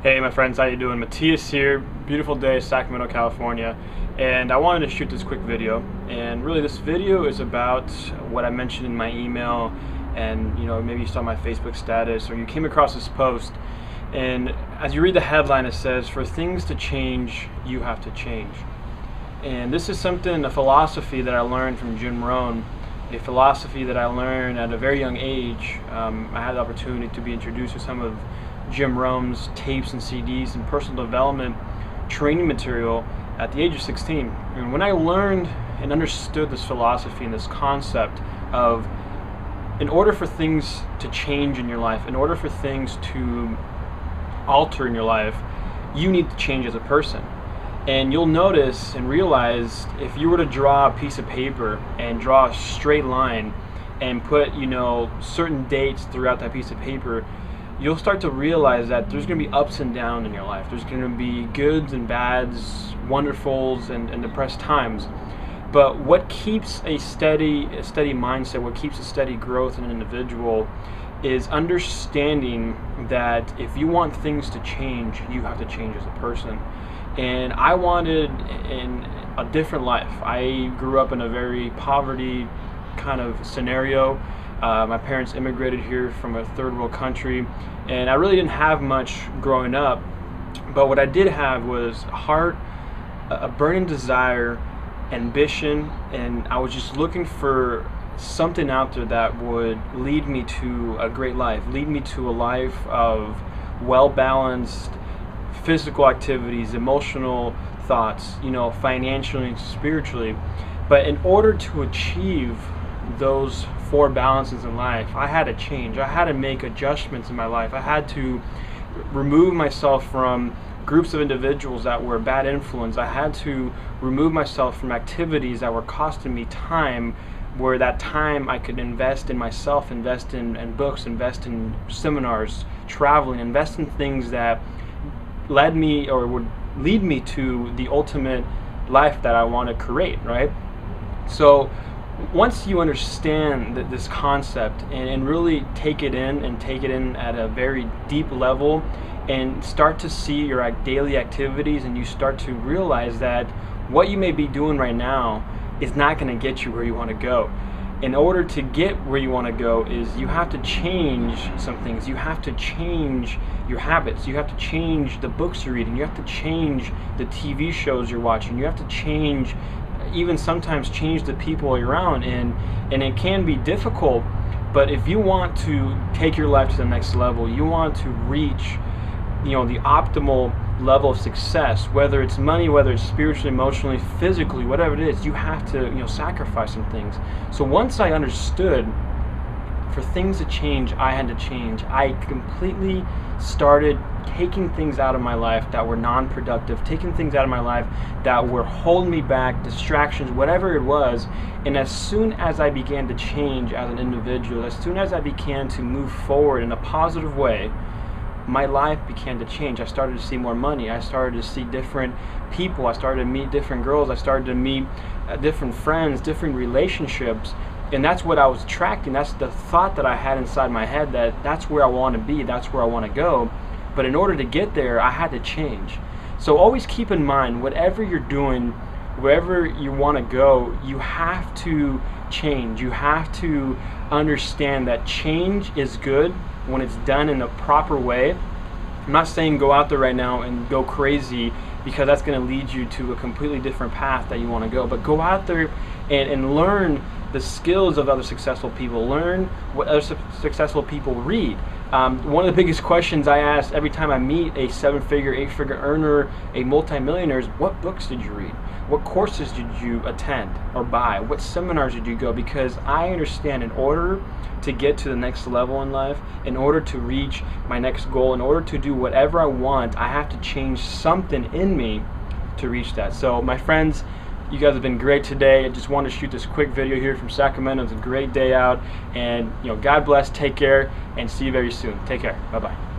Hey my friends, how you doing? Matthias here. Beautiful day, Sacramento, California. And I wanted to shoot this quick video. And really this video is about what I mentioned in my email, and maybe you saw my Facebook status or you came across this post. And as you read the headline, it says, "For things to change, you have to change." And this is something, a philosophy that I learned from Jim Rohn, a philosophy that I learned at a very young age. I had the opportunity to be introduced to some of Jim Rohn's tapes and CDs and personal development training material at the age of 16. And when I learned and understood this philosophy and this concept of, in order for things to change in your life, in order for things to alter in your life, you need to change as a person. And you'll notice and realize, if you were to draw a piece of paper and draw a straight line and put certain dates throughout that piece of paper, you'll start to realize that there's going to be ups and downs in your life. There's going to be goods and bads, wonderfuls and depressed times. But what keeps a steady mindset, what keeps a steady growth in an individual, is understanding that if you want things to change, you have to change as a person. And I wanted in a different life. I grew up in a very poverty kind of scenario. My parents immigrated here from a third world country, and I really didn't have much growing up. But what I did have was a heart, a burning desire, ambition, and I was just looking for something out there that would lead me to a great life, lead me to a life of well-balanced physical activities, emotional thoughts, financially and spiritually. But in order to achieve those four balances in life, I had to change. I had to make adjustments in my life. I had to remove myself from groups of individuals that were a bad influence. I had to remove myself from activities that were costing me time, where that time I could invest in myself, invest in books, invest in seminars, traveling, invest in things that led me or would lead me to the ultimate life that I want to create, right? So once you understand this concept and really take it in at a very deep level, and start to see your daily activities, and you start to realize that what you may be doing right now is not going to get you where you want to go. In order to get where you want to go, is you have to change some things. You have to change your habits. You have to change the books you're reading. You have to change the TV shows you're watching. You have to change, even sometimes change the people you're around. And it can be difficult, but if you want to take your life to the next level, you want to reach the optimal level of success, whether it's money, whether it's spiritually, emotionally, physically, whatever it is, you have to sacrifice some things. So once I understood, for things to change, I had to change. I completely started taking things out of my life that were non-productive, taking things out of my life that were holding me back, distractions, whatever it was. And as soon as I began to change as an individual, as soon as I began to move forward in a positive way, my life began to change. I started to see more money. I started to see different people. I started to meet different girls. I started to meet different friends, different relationships. And that's what I was attracting. That's the thought that I had inside my head, that that's where I want to be, that's where I want to go. But in order to get there, I had to change. So always keep in mind, whatever you're doing, wherever you want to go, you have to change. You have to understand that change is good when it's done in a proper way. I'm not saying go out there right now and go crazy, because that's going to lead you to a completely different path that you want to go. But go out there and learn the skills of other successful people. Learn what other successful people read. One of the biggest questions I ask every time I meet a 7-figure, 8-figure earner, a multimillionaire, is, what books did you read? What courses did you attend or buy? What seminars did you go? Because I understand, in order to get to the next level in life, in order to reach my next goal, in order to do whatever I want, I have to change something in me to reach that. So my friends, you guys have been great today. I just wanted to shoot this quick video here from Sacramento. It's a great day out, and God bless, take care, and see you very soon. Take care. Bye-bye.